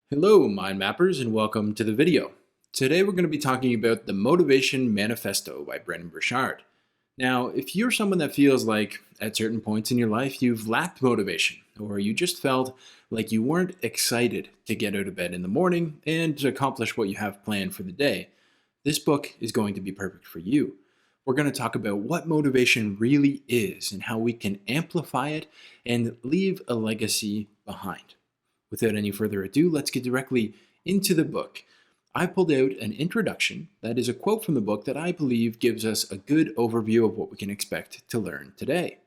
Hello, mind mappers, and welcome to the video. Today we're going to be talking about the Motivation Manifesto by Brendon Burchard. Now, if you're someone that feels like at certain points in your life you've lacked motivation, or you just felt like you weren't excited to get out of bed in the morning and to accomplish what you have planned for the day, this book is going to be perfect for you. We're going to talk about what motivation really is and how we can amplify it and leave a legacy behind. Without any further ado, let's get directly into the book. I pulled out an introduction that is a quote from the book that I believe gives us a good overview of what we can expect to learn today.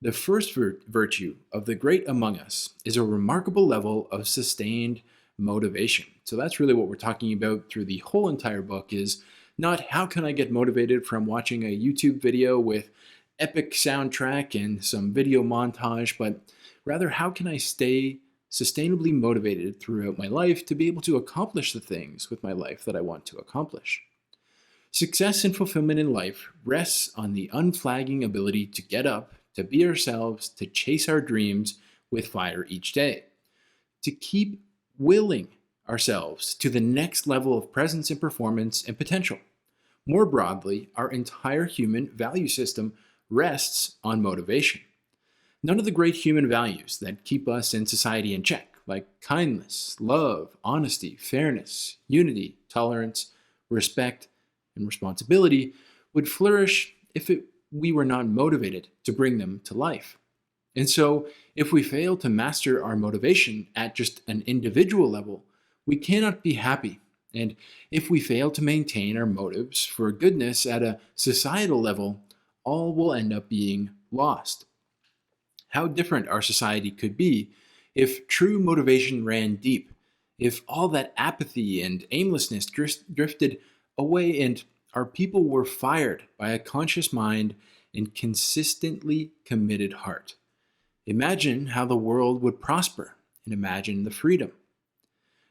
The first virtue of the great among us is a remarkable level of sustained motivation. So that's really what we're talking about through the whole entire book, is not how can I get motivated from watching a YouTube video with epic soundtrack and some video montage, but rather how can I stay sustainably motivated throughout my life to be able to accomplish the things with my life that I want to accomplish. Success and fulfillment in life rests on the unflagging ability to get up, to be ourselves, to chase our dreams with fire each day, to keep willing ourselves to the next level of presence and performance and potential. More broadly, our entire human value system rests on motivation. None of the great human values that keep us in society in check, like kindness, love, honesty, fairness, unity, tolerance, respect, and responsibility, would flourish if we were not motivated to bring them to life. And so, if we fail to master our motivation at just an individual level, we cannot be happy. And if we fail to maintain our motives for goodness at a societal level, all will end up being lost. How different our society could be if true motivation ran deep, if all that apathy and aimlessness drifted away and our people were fired by a conscious mind and consistently committed heart. Imagine how the world would prosper, and imagine the freedom.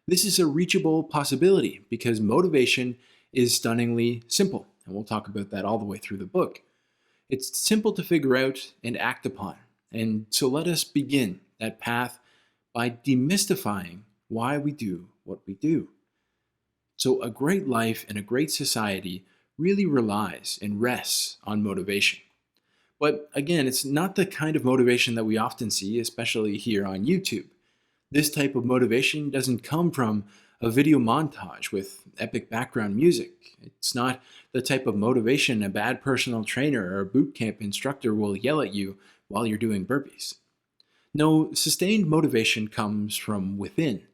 This is a reachable possibility because motivation is stunningly simple, and we'll talk about that all the way through the book. It's simple to figure out and act upon. And so let us begin that path by demystifying why we do what we do. So a great life and a great society really relies and rests on motivation. But again, it's not the kind of motivation that we often see, especially here on YouTube. This type of motivation doesn't come from a video montage with epic background music. It's not the type of motivation a bad personal trainer or a boot camp instructor will yell at you while you're doing burpees. No, sustained motivation comes from within.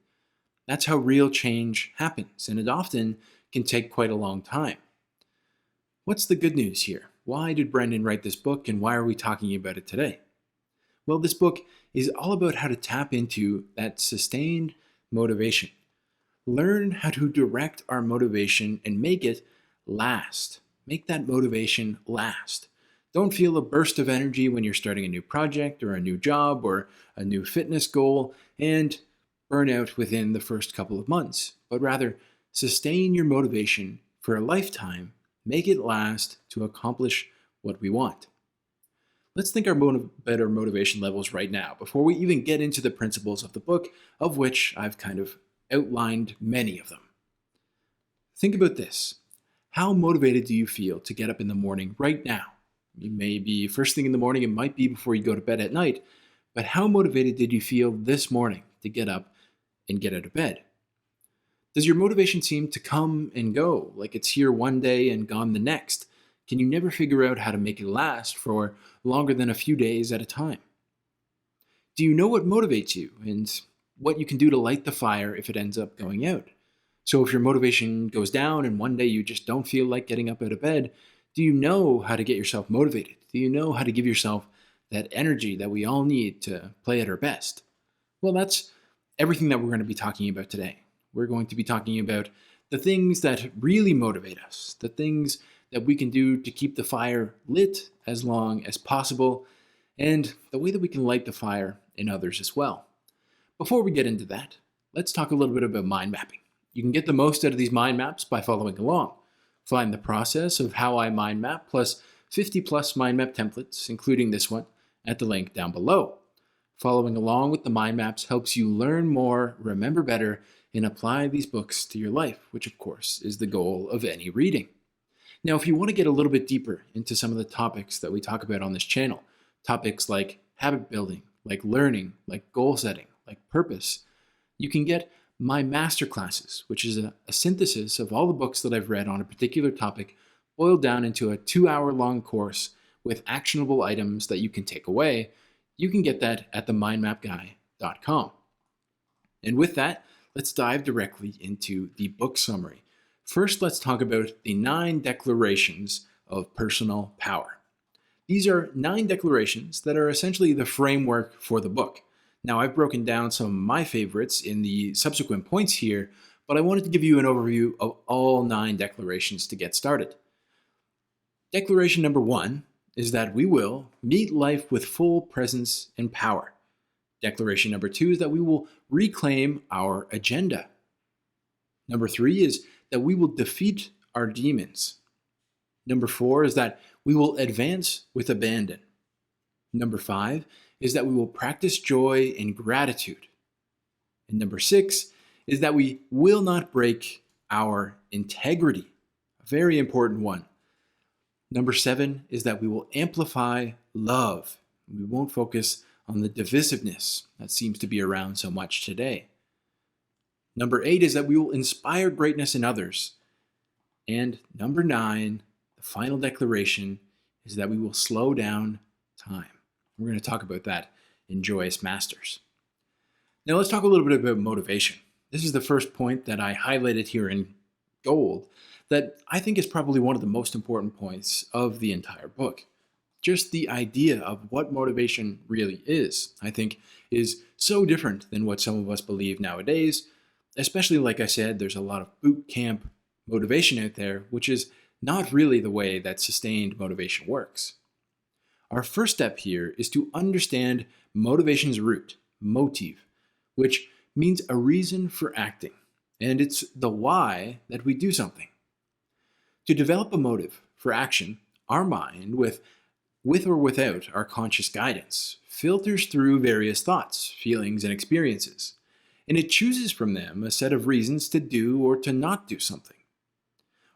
That's how real change happens, and it often can take quite a long time. What's the good news here? Why did Brendon write this book, and why are we talking about it today? Well, this book is all about how to tap into that sustained motivation. Learn how to direct our motivation and make it last. Make that motivation last. Don't feel a burst of energy when you're starting a new project or a new job or a new fitness goal and burn out within the first couple of months, but rather sustain your motivation for a lifetime, make it last to accomplish what we want. Let's think about our motivation levels right now before we even get into the principles of the book, of which I've kind of outlined many of them. Think about this. How motivated do you feel to get up in the morning right now? You may be first thing in the morning, it might be before you go to bed at night, but how motivated did you feel this morning to get up and get out of bed? Does your motivation seem to come and go, like it's here one day and gone the next? Can you never figure out how to make it last for longer than a few days at a time? Do you know what motivates you and what you can do to light the fire if it ends up going out? So if your motivation goes down and one day you just don't feel like getting up out of bed, do you know how to get yourself motivated? Do you know how to give yourself that energy that we all need to play at our best? Well, that's everything that we're going to be talking about today. We're going to be talking about the things that really motivate us, the things that we can do to keep the fire lit as long as possible, and the way that we can light the fire in others as well. Before we get into that, let's talk a little bit about mind mapping. You can get the most out of these mind maps by following along. Find the process of how I mind map plus 50 plus mind map templates, including this one, at the link down below. Following along with the mind maps helps you learn more, remember better, and apply these books to your life, which of course is the goal of any reading. Now, if you want to get a little bit deeper into some of the topics that we talk about on this channel, topics like habit building, like learning, like goal setting, like purpose, you can get my masterclasses, which is a synthesis of all the books that I've read on a particular topic, boiled down into a 2-hour-long course with actionable items that you can take away. You can get that at themindmapguy.com. And with that, let's dive directly into the book summary. First, let's talk about the 9 declarations of personal power. These are 9 declarations that are essentially the framework for the book. Now, I've broken down some of my favorites in the subsequent points here, but I wanted to give you an overview of all 9 declarations to get started. Declaration number 1 is that we will meet life with full presence and power. Declaration number 2 is that we will reclaim our agenda. Number 3 is that we will defeat our demons. Number 4 is that we will advance with abandon. Number 5 is that we will practice joy and gratitude. And number 6 is that we will not break our integrity. A very important one. Number 7 is that we will amplify love. We won't focus on the divisiveness that seems to be around so much today. Number 8 is that we will inspire greatness in others. And number 9, the final declaration, is that we will slow down time. We're going to talk about that in Joyus Masters. Now let's talk a little bit about motivation. This is the first point that I highlighted here in gold that I think is probably one of the most important points of the entire book. Just the idea of what motivation really is, I think, is so different than what some of us believe nowadays. Especially, like I said, there's a lot of boot camp motivation out there, which is not really the way that sustained motivation works. Our first step here is to understand motivation's root, motive, which means a reason for acting, and it's the why that we do something. To develop a motive for action, our mind, with or without our conscious guidance, filters through various thoughts, feelings, and experiences, and it chooses from them a set of reasons to do or to not do something.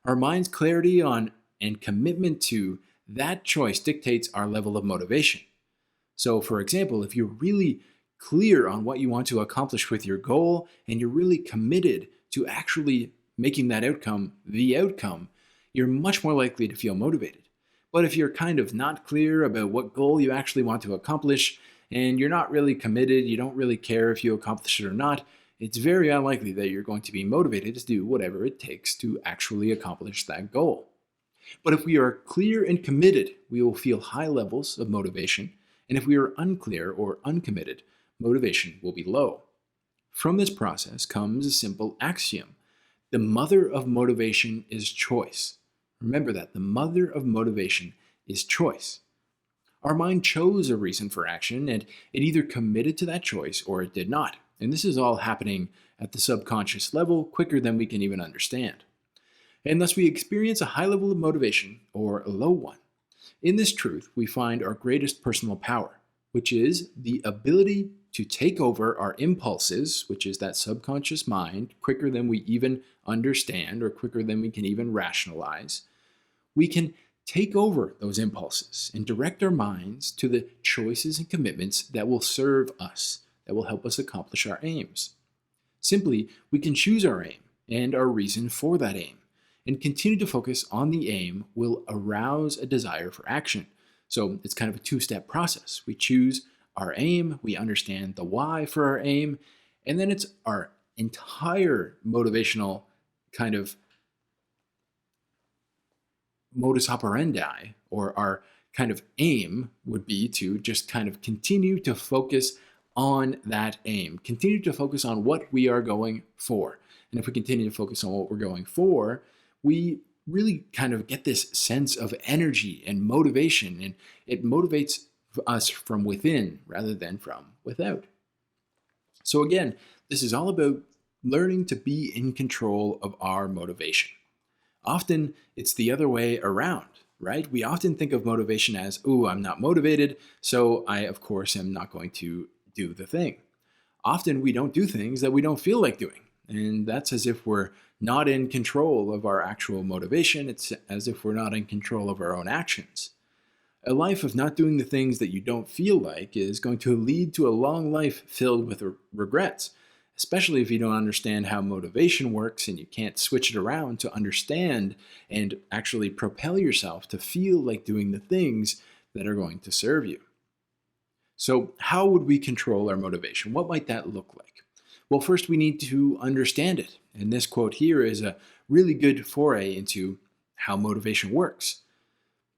Our mind's clarity on and commitment to that choice dictates our level of motivation. So, for example, if you're really clear on what you want to accomplish with your goal and you're really committed to actually making that outcome the outcome, you're much more likely to feel motivated. But if you're kind of not clear about what goal you actually want to accomplish and you're not really committed, you don't really care if you accomplish it or not, it's very unlikely that you're going to be motivated to do whatever it takes to actually accomplish that goal. But if we are clear and committed, we will feel high levels of motivation, and if we are unclear or uncommitted, motivation will be low. From this process comes a simple axiom. The mother of motivation is choice. Remember that, the mother of motivation is choice. Our mind chose a reason for action, and it either committed to that choice or it did not. And this is all happening at the subconscious level quicker than we can even understand. And thus we experience a high level of motivation or a low one. In this truth, we find our greatest personal power, which is the ability to take over our impulses, which is that subconscious mind, quicker than we even understand or quicker than we can even rationalize. We can take over those impulses and direct our minds to the choices and commitments that will serve us, that will help us accomplish our aims. Simply, we can choose our aim and our reason for that aim, and continue to focus on the aim will arouse a desire for action. So it's kind of a two-step process. We choose our aim, we understand the why for our aim, and then it's our entire motivational kind of modus operandi, or our kind of aim would be to just kind of continue to focus on that aim, continue to focus on what we are going for. And if we continue to focus on what we're going for, we really kind of get this sense of energy and motivation, and it motivates us from within rather than from without. So again, this is all about learning to be in control of our motivation. Often it's the other way around, right? We often think of motivation as, ooh, I'm not motivated, so I, of course, am not going to do the thing. Often we don't do things that we don't feel like doing, and that's as if we're not in control of our actual motivation. It's as if we're not in control of our own actions. A life of not doing the things that you don't feel like is going to lead to a long life filled with regrets, especially if you don't understand how motivation works and you can't switch it around to understand and actually propel yourself to feel like doing the things that are going to serve you. So, how would we control our motivation? What might that look like? Well, first we need to understand it. And this quote here is a really good foray into how motivation works.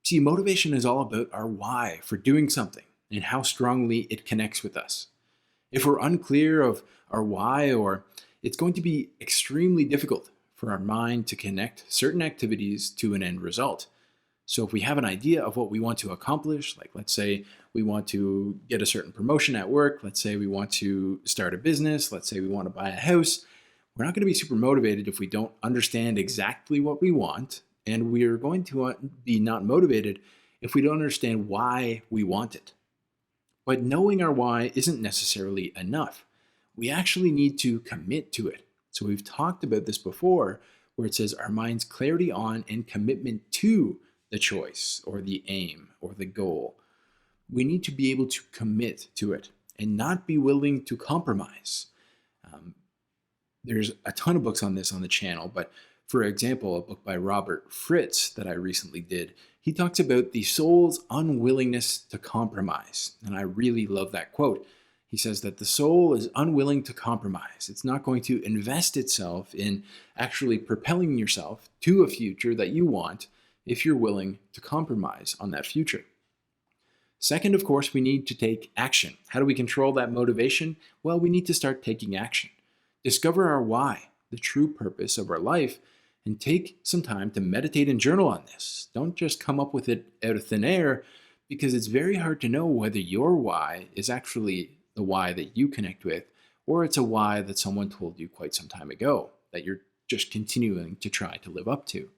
See, motivation is all about our why for doing something and how strongly it connects with us. If we're unclear of our why, or it's going to be extremely difficult for our mind to connect certain activities to an end result. So if we have an idea of what we want to accomplish, like let's say we want to get a certain promotion at work, let's say we want to start a business, let's say we want to buy a house, we're not going to be super motivated if we don't understand exactly what we want, and we're going to be not motivated if we don't understand why we want it. But knowing our why isn't necessarily enough. We actually need to commit to it. So we've talked about this before, where it says our mind's clarity on and commitment to the choice or the aim or the goal. We need to be able to commit to it and not be willing to compromise. There's a ton of books on this on the channel, but for example, a book by Robert Fritz that I recently did, he talks about the soul's unwillingness to compromise. And I really love that quote. He says that the soul is unwilling to compromise. It's not going to invest itself in actually propelling yourself to a future that you want if you're willing to compromise on that future. Second, of course, we need to take action. How do we control that motivation? Well, we need to start taking action. Discover our why, the true purpose of our life, and take some time to meditate and journal on this. Don't just come up with it out of thin air, because it's very hard to know whether your why is actually the why that you connect with, or it's a why that someone told you quite some time ago that you're just continuing to try to live up to.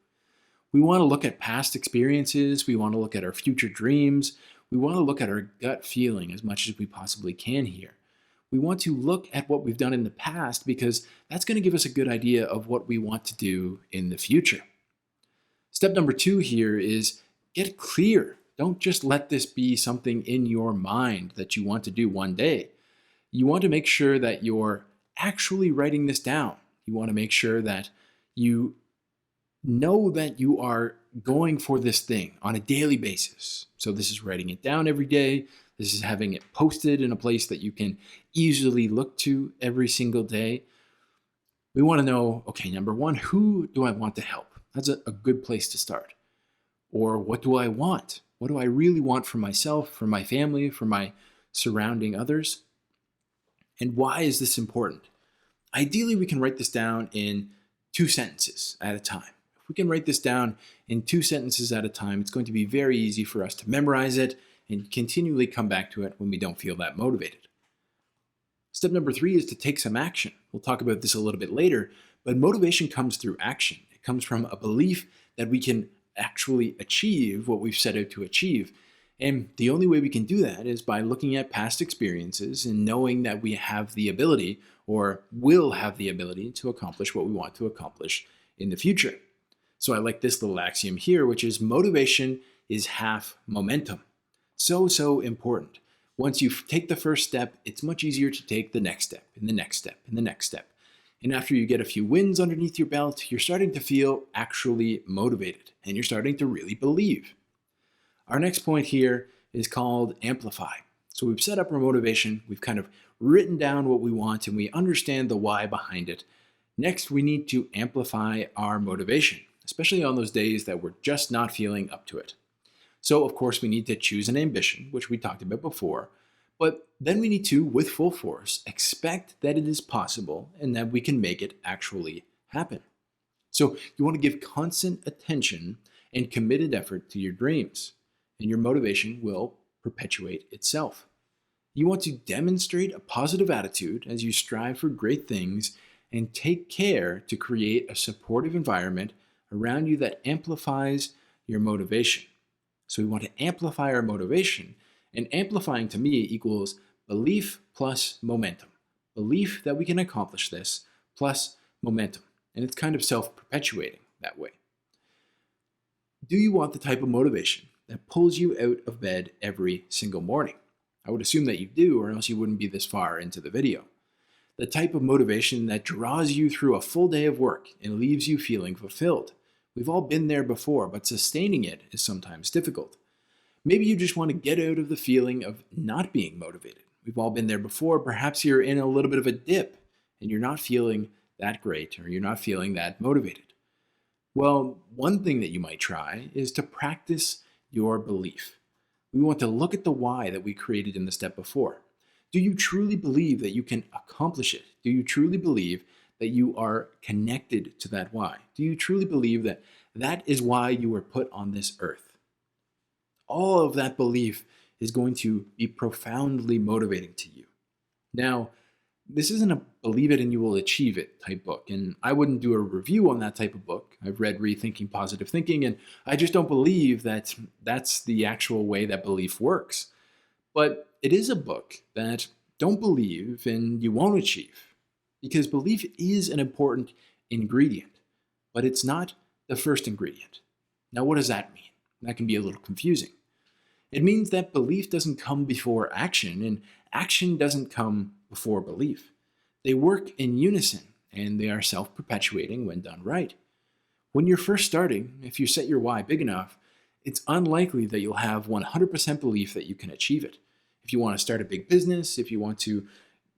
We want to look at past experiences. We want to look at our future dreams. We want to look at our gut feeling as much as we possibly can here. We want to look at what we've done in the past because that's going to give us a good idea of what we want to do in the future. Step number 2 here is get clear. Don't just let this be something in your mind that you want to do one day. You want to make sure that you're actually writing this down. You want to make sure that you know that you are going for this thing on a daily basis. So this is writing it down every day. This is having it posted in a place that you can easily look to every single day. We want to know, okay, number 1, who do I want to help? That's a good place to start. Or what do I want? What do I really want for myself, for my family, for my surrounding others? And why is this important? Ideally, we can write this down in 2 sentences at a time. If we can write this down in 2 sentences at a time, it's going to be very easy for us to memorize it and continually come back to it when we don't feel that motivated. Step number 3 is to take some action. We'll talk about this a little bit later, but motivation comes through action. It comes from a belief that we can actually achieve what we've set out to achieve. And the only way we can do that is by looking at past experiences and knowing that we have the ability or will have the ability to accomplish what we want to accomplish in the future. So I like this little axiom here, which is motivation is half momentum. So important. Once you take the first step, it's much easier to take the next step, and the next step, and the next step. And after you get a few wins underneath your belt, you're starting to feel actually motivated, and you're starting to really believe. Our next point here is called Amplify. So we've set up our motivation, we've kind of written down what we want, and we understand the why behind it. Next, we need to amplify our motivation, especially on those days that we're just not feeling up to it. So, of course, we need to choose an ambition, which we talked about before, but then we need to, with full force, expect that it is possible and that we can make it actually happen. So you want to give constant attention and committed effort to your dreams, and your motivation will perpetuate itself. You want to demonstrate a positive attitude as you strive for great things and take care to create a supportive environment around you that amplifies your motivation. So we want to amplify our motivation, and amplifying to me equals belief plus momentum. Belief that we can accomplish this plus momentum. And it's kind of self-perpetuating that way. Do you want the type of motivation that pulls you out of bed every single morning? I would assume that you do, or else you wouldn't be this far into the video. The type of motivation that draws you through a full day of work and leaves you feeling fulfilled. We've all been there before, but sustaining it is sometimes difficult. Maybe you just want to get out of the feeling of not being motivated. We've all been there before. Perhaps you're in a little bit of a dip and you're not feeling that great, or you're not feeling that motivated. Well, one thing that you might try is to practice your belief. We want to look at the why that we created in the step before. Do you truly believe that you can accomplish it? Do you truly believe that you are connected to that why? Do you truly believe that that is why you were put on this earth? All of that belief is going to be profoundly motivating to you. Now, this isn't a believe it and you will achieve it type book, and I wouldn't do a review on that type of book. I've read Rethinking Positive Thinking, and I just don't believe that that's the actual way that belief works. But it is a book that don't believe and you won't achieve, because belief is an important ingredient, but it's not the first ingredient. Now, what does that mean? That can be a little confusing. It means that belief doesn't come before action, and action doesn't come before belief. They work in unison, and they are self-perpetuating when done right. When you're first starting, if you set your why big enough, it's unlikely that you'll have 100% belief that you can achieve it. If you want to start a big business, if you want to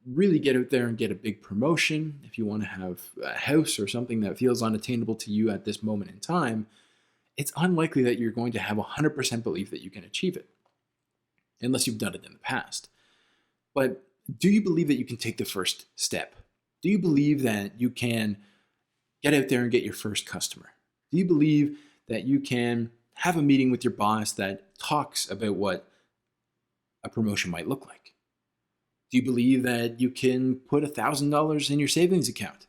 really get out there and get a big promotion, if you want to have a house or something that feels unattainable to you at this moment in time, it's unlikely that you're going to have 100% belief that you can achieve it, unless you've done it in the past. But do you believe that you can take the first step? Do you believe that you can get out there and get your first customer? Do you believe that you can have a meeting with your boss that talks about what a promotion might look like? Do you believe that you can put $1,000 in your savings account?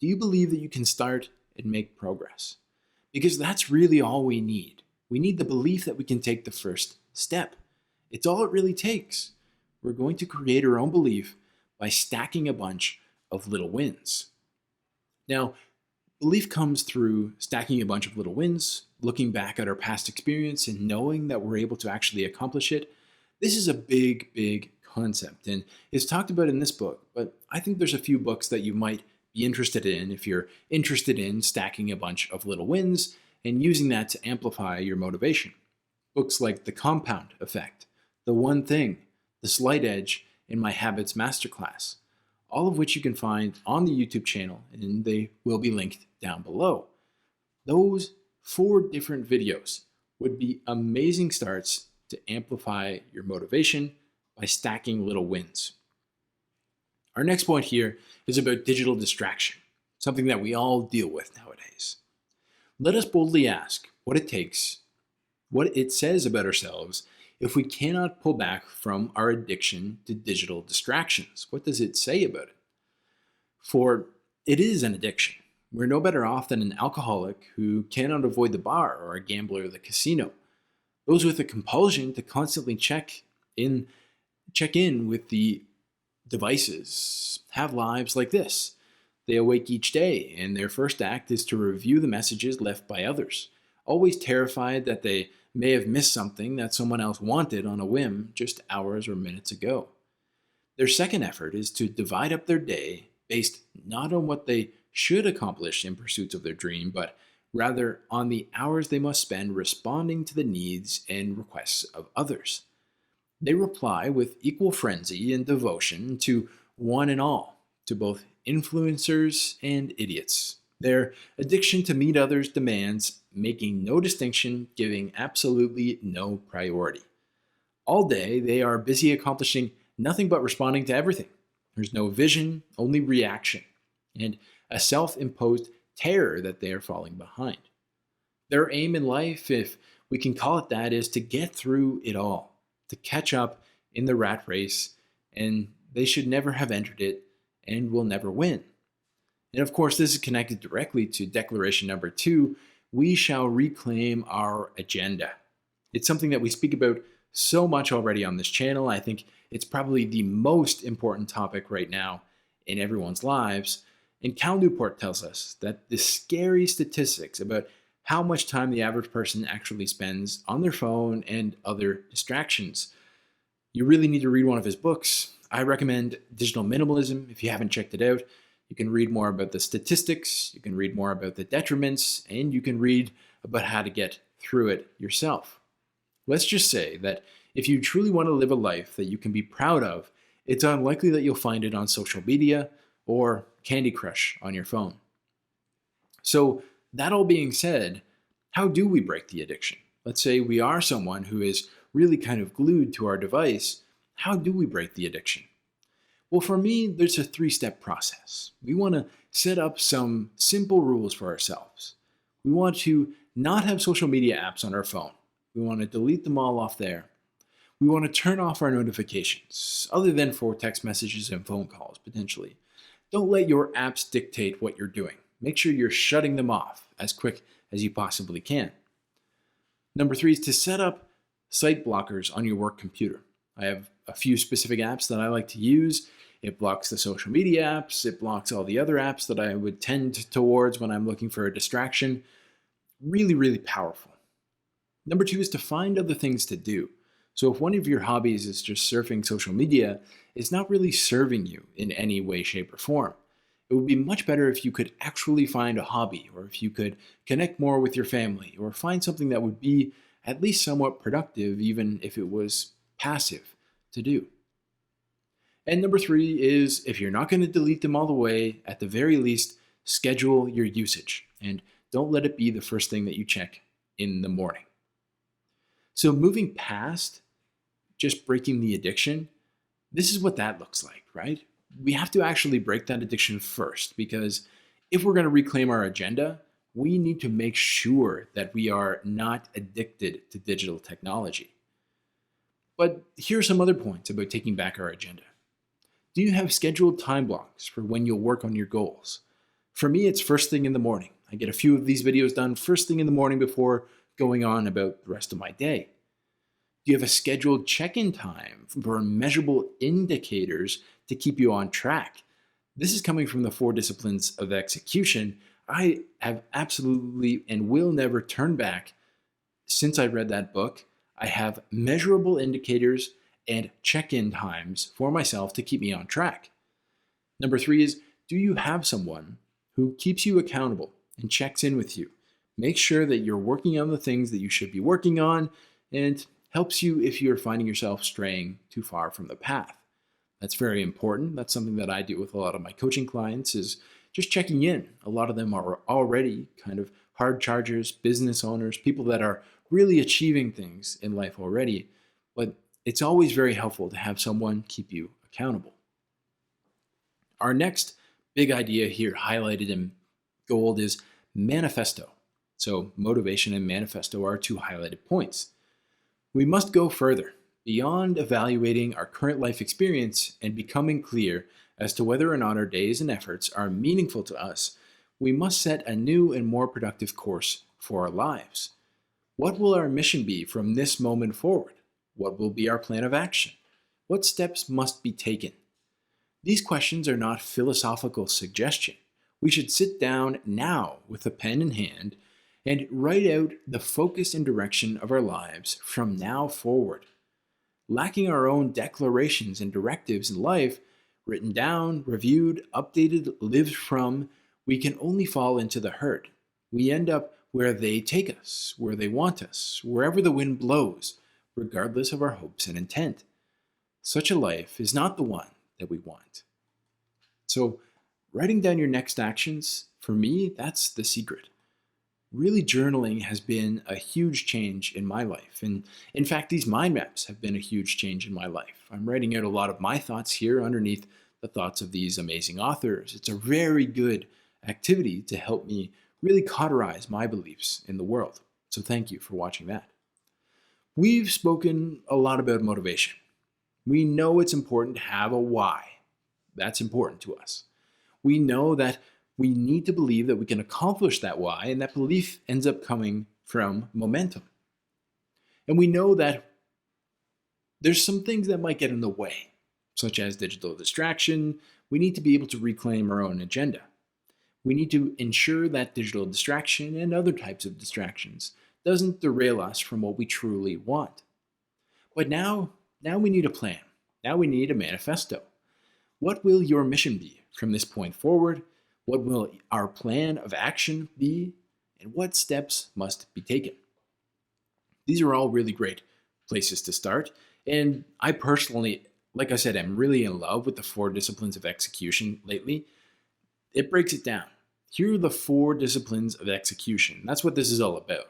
Do you believe that you can start and make progress? Because that's really all we need. We need the belief that we can take the first step. It's all it really takes. We're going to create our own belief by stacking a bunch of little wins. Now, belief comes through stacking a bunch of little wins, looking back at our past experience and knowing that we're able to actually accomplish it. This is a big, big concept, and it's talked about in this book, but I think there's a few books that you might be interested in if you're interested in stacking a bunch of little wins and using that to amplify your motivation. Books like The Compound Effect, The One Thing, The Slight Edge, and My Habits Masterclass, all of which you can find on the YouTube channel, and they will be linked down below. Those 4 different videos would be amazing starts to amplify your motivation by stacking little wins. Our next point here is about digital distraction, something that we all deal with nowadays. Let us boldly ask what it takes, what it says about ourselves, if we cannot pull back from our addiction to digital distractions. What does it say about it? For it is an addiction. We're no better off than an alcoholic who cannot avoid the bar, or a gambler or the casino. Those with a compulsion to constantly check in with the devices have lives like this. They awake each day, and their first act is to review the messages left by others, always terrified that they may have missed something that someone else wanted on a whim just hours or minutes ago. Their second effort is to divide up their day based not on what they should accomplish in pursuit of their dream, but rather on the hours they must spend responding to the needs and requests of others. They reply with equal frenzy and devotion to one and all, to both influencers and idiots. Their addiction to meet others' demands, making no distinction, giving absolutely no priority. All day, they are busy accomplishing nothing but responding to everything. There's no vision, only reaction, and a self-imposed terror that they are falling behind. Their aim in life, if we can call it that, is to get through it all, to catch up in the rat race, and they should never have entered it and will never win. And of course, this is connected directly to declaration number 2, we shall reclaim our agenda. It's something that we speak about so much already on this channel. I think It's probably the most important topic right now in everyone's lives. And Cal Newport tells us that the scary statistics about how much time the average person actually spends on their phone and other distractions. You really need to read one of his books. I recommend Digital Minimalism if you haven't checked it out. You can read more about the statistics, you can read more about the detriments, and you can read about how to get through it yourself. Let's just say that if you truly want to live a life that you can be proud of, it's unlikely that you'll find it on social media or Candy Crush on your phone. So, that all being said, how do we break the addiction? Let's say we are someone who is really kind of glued to our device. How do we break the addiction? Well, for me, there's a 3-step process. We want to set up some simple rules for ourselves. We want to not have social media apps on our phone. We want to delete them all off there. We want to turn off our notifications, other than for text messages and phone calls, potentially. Don't let your apps dictate what you're doing. Make sure you're shutting them off as quick as you possibly can. Number 3 is to set up site blockers on your work computer. I have a few specific apps that I like to use. It blocks the social media apps. It blocks all the other apps that I would tend towards when I'm looking for a distraction. Really, really powerful. Number 2 is to find other things to do. So if one of your hobbies is just surfing social media, it's not really serving you in any way, shape, or form. It would be much better if you could actually find a hobby, or if you could connect more with your family, or find something that would be at least somewhat productive, even if it was passive to do. And number 3 is, if you're not going to delete them all the way, at the very least, schedule your usage, and don't let it be the first thing that you check in the morning. So moving past just breaking the addiction, this is what that looks like, right? We have to actually break that addiction first, because if we're going to reclaim our agenda, we need to make sure that we are not addicted to digital technology. But here are some other points about taking back our agenda. Do you have scheduled time blocks for when you'll work on your goals? For me, it's first thing in the morning. I get a few of these videos done first thing in the morning before going on about the rest of my day. Do you have a scheduled check-in time for measurable indicators to keep you on track? This is coming from the 4 disciplines of execution. I have absolutely and will never turn back since I read that book. I have measurable indicators and check-in times for myself to keep me on track. Number 3 is, do you have someone who keeps you accountable and checks in with you? Make sure that you're working on the things that you should be working on, and helps you if you're finding yourself straying too far from the path. That's very important. That's something that I do with a lot of my coaching clients, is just checking in. A lot of them are already kind of hard chargers, business owners, people that are really achieving things in life already. But it's always very helpful to have someone keep you accountable. Our next big idea here highlighted in gold is manifesto. So motivation and manifesto are 2 highlighted points. We must go further, beyond evaluating our current life experience and becoming clear as to whether or not our days and efforts are meaningful to us. We must set a new and more productive course for our lives. What will our mission be from this moment forward? What will be our plan of action? What steps must be taken? These questions are not philosophical suggestion. We should sit down now with a pen in hand and write out the focus and direction of our lives from now forward. Lacking our own declarations and directives in life, written down, reviewed, updated, lived from, we can only fall into the herd. We end up where they take us, where they want us, wherever the wind blows, regardless of our hopes and intent. Such a life is not the one that we want. So, writing down your next actions, for me, that's the secret. Really, journaling has been a huge change in my life. And in fact, these mind maps have been a huge change in my life. I'm writing out a lot of my thoughts here underneath the thoughts of these amazing authors. It's a very good activity to help me really cauterize my beliefs in the world. So thank you for watching that. We've spoken a lot about motivation. We know it's important to have a why. That's important to us. We know that we need to believe that we can accomplish that why, and that belief ends up coming from momentum. And we know that There's some things that might get in the way, such as digital distraction. We need to be able to reclaim our own agenda. We need to ensure that digital distraction and other types of distractions doesn't derail us from what we truly want. But now we need a plan. Now we need a manifesto. What will your mission be from this point forward? What will our plan of action be? And what steps must be taken? These are all really great places to start. And I personally, like I said, I'm really in love with the 4 disciplines of execution lately. It breaks it down. Here are the 4 disciplines of execution. That's what this is all about.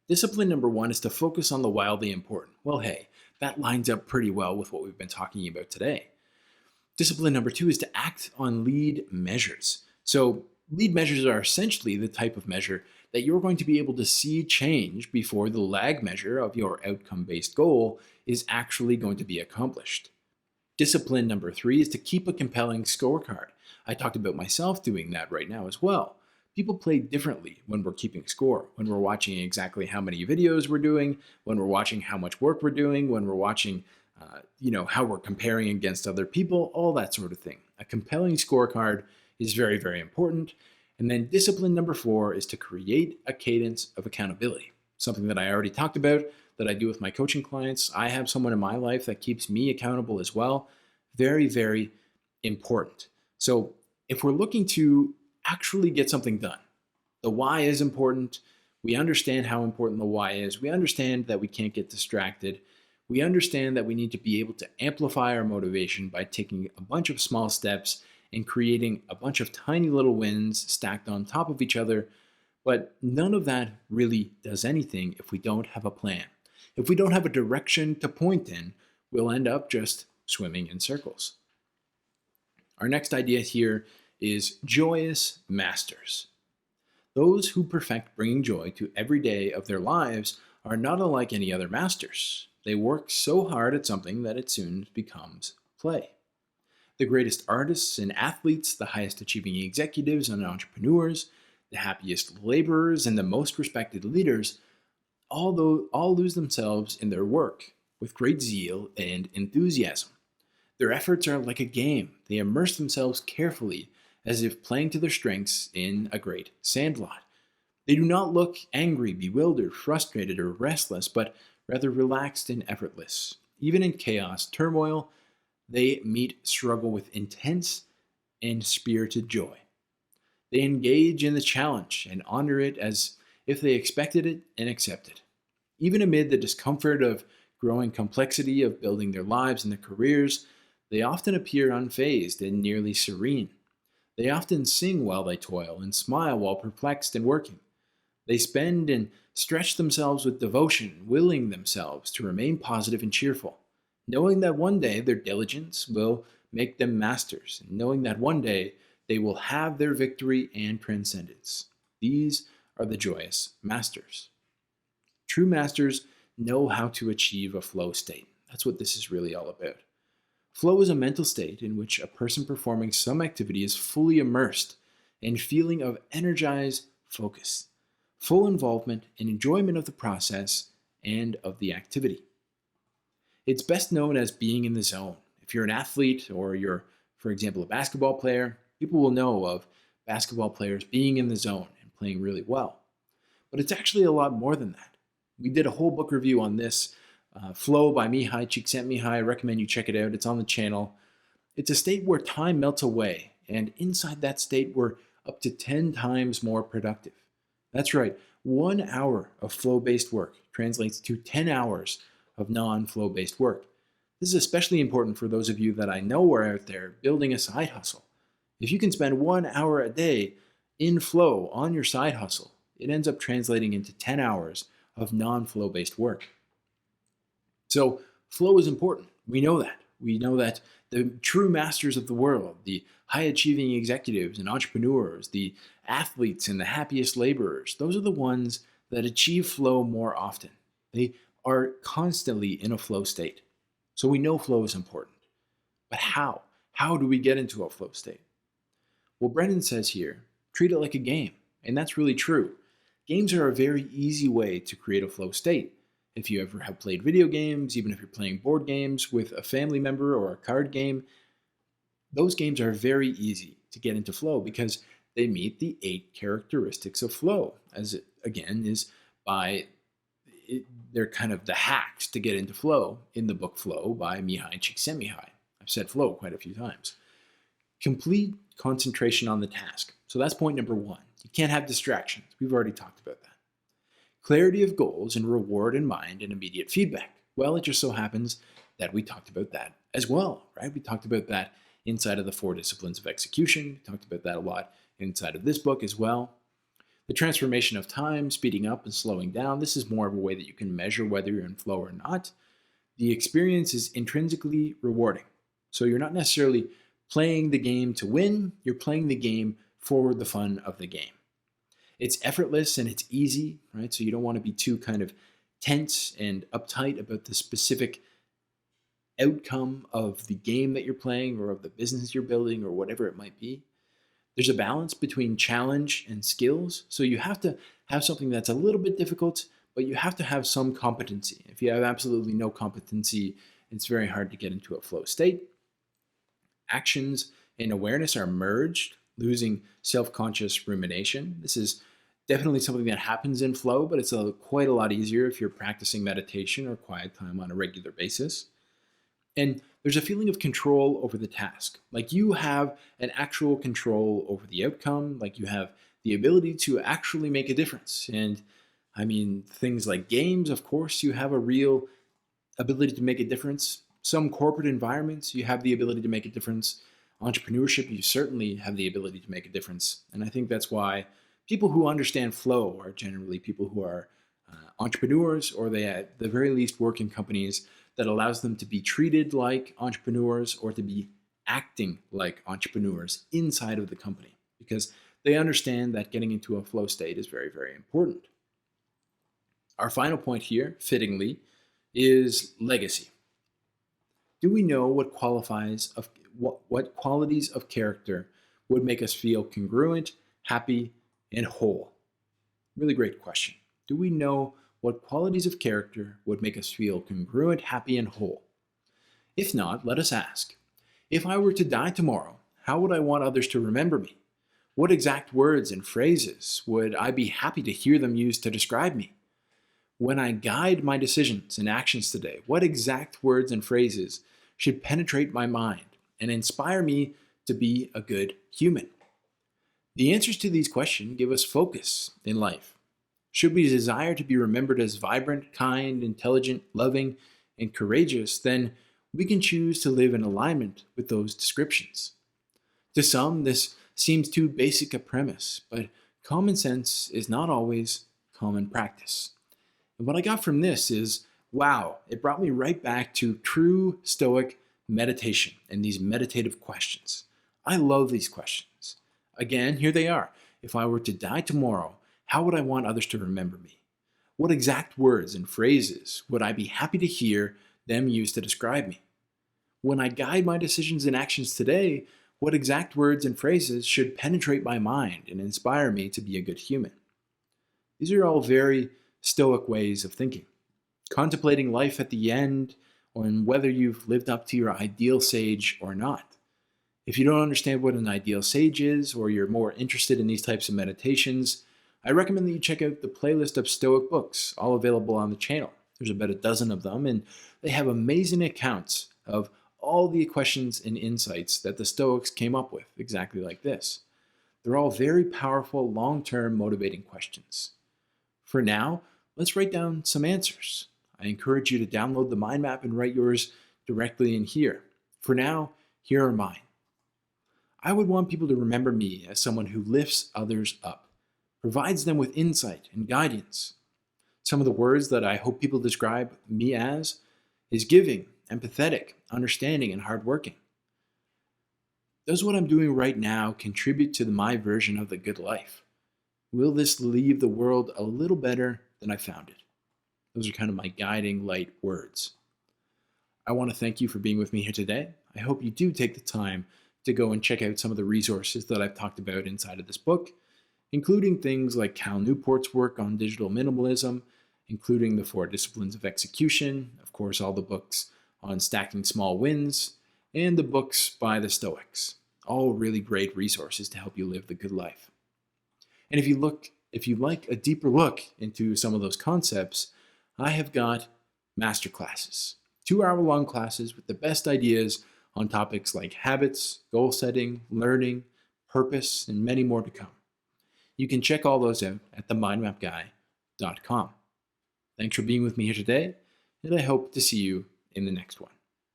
Discipline number 1 is to focus on the wildly important. Well, hey, that lines up pretty well with what we've been talking about today. Discipline number 2 is to act on lead measures. So lead measures are essentially the type of measure that you're going to be able to see change before the lag measure of your outcome-based goal is actually going to be accomplished. Discipline number 3 is to keep a compelling scorecard. I talked about myself doing that right now as well. People play differently when we're keeping score, when we're watching exactly how many videos we're doing, when we're watching how much work we're doing, when we're watching how we're comparing against other people, all that sort of thing. A compelling scorecard is very, very important. And then discipline number 4 is to create a cadence of accountability, something that I already talked about, that I do with my coaching clients. I have someone in my life that keeps me accountable as well. Very, very important. So if we're looking to actually get something done, the why is important. We understand how important the why is. We understand that we can't get distracted. We understand that we need to be able to amplify our motivation by taking a bunch of small steps and creating a bunch of tiny little wins stacked on top of each other. But none of that really does anything if we don't have a plan. If we don't have a direction to point in, we'll end up just swimming in circles. Our next idea here is Joyus Masters. Those who perfect bringing joy to every day of their lives are not unlike any other masters. They work so hard at something that it soon becomes play. The greatest artists and athletes, the highest achieving executives and entrepreneurs, the happiest laborers, and the most respected leaders all lose themselves in their work with great zeal and enthusiasm. Their efforts are like a game. They immerse themselves carefully as if playing to their strengths in a great sandlot. They do not look angry, bewildered, frustrated, or restless, but rather relaxed and effortless. Even in chaos, turmoil, they meet struggle with intense and spirited joy. They engage in the challenge and honor it as if they expected it and accept it. Even amid the discomfort of growing complexity of building their lives and their careers, they often appear unfazed and nearly serene. They often sing while they toil and smile while perplexed and working. They spend and stretch themselves with devotion, willing themselves to remain positive and cheerful, knowing that one day their diligence will make them masters, and knowing that one day they will have their victory and transcendence. These are the Joyus Masters. True masters know how to achieve a flow state. That's what this is really all about. Flow is a mental state in which a person performing some activity is fully immersed in feeling of energized focus, full involvement and enjoyment of the process and of the activity. It's best known as being in the zone. If you're an athlete or you're, for example, a basketball player, people will know of basketball players being in the zone and playing really well. But it's actually a lot more than that. We did a whole book review on this, Flow by Mihai Csikszentmihalyi. I recommend you check it out. It's on the channel. It's a state where time melts away, and inside that state, we're up to 10 times more productive. That's right, 1 hour of flow-based work translates to 10 hours of non-flow-based work. This is especially important for those of you that I know are out there building a side hustle. If you can spend 1 hour a day in flow on your side hustle, it ends up translating into 10 hours of non-flow-based work. So flow is important. We know that. We know that the true masters of the world, the high-achieving executives and entrepreneurs, the athletes and the happiest laborers, those are the ones that achieve flow more often. They are constantly in a flow state. So we know flow is important. But how? How do we get into a flow state? Well, Brendon says here, treat it like a game. And that's really true. Games are a very easy way to create a flow state. If you ever have played video games, even if you're playing board games with a family member or a card game, those games are very easy to get into flow because they meet the 8 characteristics of flow, as it again is by they're kind of the hacks to get into flow in the book Flow by Mihai Csikszentmihalyi. I've said flow quite a few times. Complete concentration on the task. So that's point number 1. You can't have distractions. We've already talked about that. Clarity of goals and reward in mind and immediate feedback. Well, it just so happens that we talked about that as well, right? We talked about that inside of the 4 disciplines of execution. We talked about that a lot inside of this book as well. The transformation of time, speeding up and slowing down. This is more of a way that you can measure whether you're in flow or not. The experience is intrinsically rewarding. So you're not necessarily playing the game to win, you're playing the game for the fun of the game. It's effortless and it's easy, right? So you don't want to be too kind of tense and uptight about the specific outcome of the game that you're playing or of the business you're building or whatever it might be. There's a balance between challenge and skills. So you have to have something that's a little bit difficult, but you have to have some competency. If you have absolutely no competency, it's very hard to get into a flow state. Actions and awareness are merged, losing self-conscious rumination. This is definitely something that happens in flow, but it's quite a lot easier if you're practicing meditation or quiet time on a regular basis. And there's a feeling of control over the task. Like you have an actual control over the outcome, like you have the ability to actually make a difference. And I mean, things like games, of course, you have a real ability to make a difference. Some corporate environments, you have the ability to make a difference. Entrepreneurship, you certainly have the ability to make a difference. And I think that's why people who understand flow are generally people who are entrepreneurs, or they at the very least work in companies that allows them to be treated like entrepreneurs or to be acting like entrepreneurs inside of the company, because they understand that getting into a flow state is very, very important. Our final point here, fittingly, is legacy. Do we know what qualities of character would make us feel congruent, happy, and whole? Really great question. Do we know what qualities of character would make us feel congruent, happy, and whole? If not, let us ask. If I were to die tomorrow, how would I want others to remember me? What exact words and phrases would I be happy to hear them use to describe me? When I guide my decisions and actions today, what exact words and phrases should penetrate my mind and inspire me to be a good human? The answers to these questions give us focus in life. Should we desire to be remembered as vibrant, kind, intelligent, loving, and courageous, then we can choose to live in alignment with those descriptions. To some, this seems too basic a premise, but common sense is not always common practice. And what I got from this is, wow, it brought me right back to true Stoic meditation and these meditative questions. I love these questions. Again, here they are. If I were to die tomorrow, how would I want others to remember me? What exact words and phrases would I be happy to hear them use to describe me? When I guide my decisions and actions today, what exact words and phrases should penetrate my mind and inspire me to be a good human? These are all very Stoic ways of thinking. Contemplating life at the end, or whether you've lived up to your ideal sage or not. If you don't understand what an ideal sage is, or you're more interested in these types of meditations, I recommend that you check out the playlist of Stoic books, all available on the channel. There's about a dozen of them, and they have amazing accounts of all the questions and insights that the Stoics came up with, exactly like this. They're all very powerful, long-term, motivating questions. For now, let's write down some answers. I encourage you to download the mind map and write yours directly in here. For now, here are mine. I would want people to remember me as someone who lifts others up, provides them with insight and guidance. Some of the words that I hope people describe me as is giving, empathetic, understanding, and hardworking. Does what I'm doing right now contribute to my version of the good life? Will this leave the world a little better than I found it? Those are kind of my guiding light words. I want to thank you for being with me here today. I hope you do take the time to go and check out some of the resources that I've talked about inside of this book, including things like Cal Newport's work on digital minimalism, including the 4 Disciplines of Execution, of course, all the books on stacking small wins, and the books by the Stoics. All really great resources to help you live the good life. And if you like a deeper look into some of those concepts, I have got masterclasses, 2-hour-long classes with the best ideas on topics like habits, goal setting, learning, purpose, and many more to come. You can check all those out at themindmapguy.com. Thanks for being with me here today, and I hope to see you in the next one.